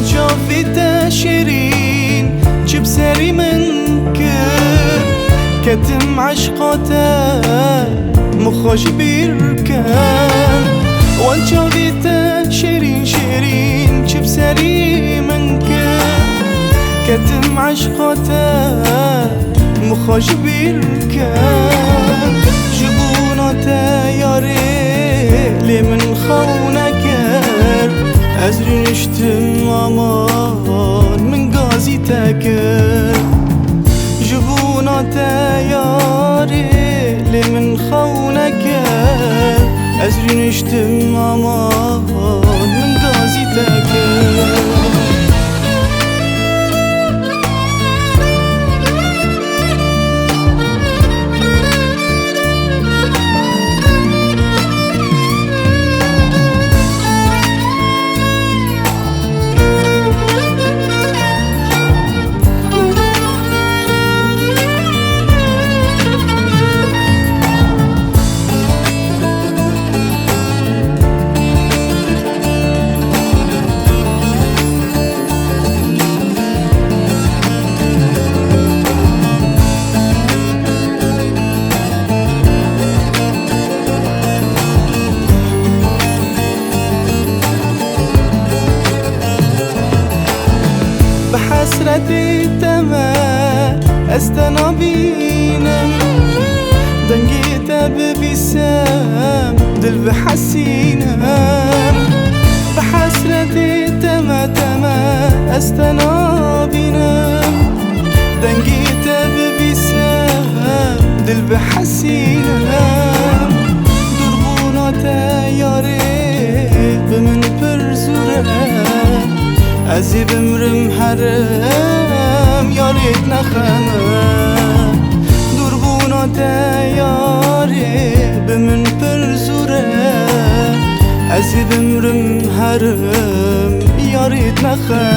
شافته شيرين جب سري منكر كتم عشقاته مخوش بيركن وان شافته شيرين شيرين جب سري منكر كتم عشقاته مخوش بيركن جبوناته ياري لي من خونكر ازري نشتم امان من غازي تاكر جبوناته ياري لي من خونكر ازري نشتم امان من غازي تاكر بحسرتي تما استنابينم دنجيت ببسام دل بحسينم بحسرتي تما استنابينم دنجيت ببسام دل بحسينم دربوناته ياري بمن برزوره ازي بمرم حرم يا ريت نخمه دربوناته ياري بمن برزوره ازي بمرم حرم يا ريت نخمه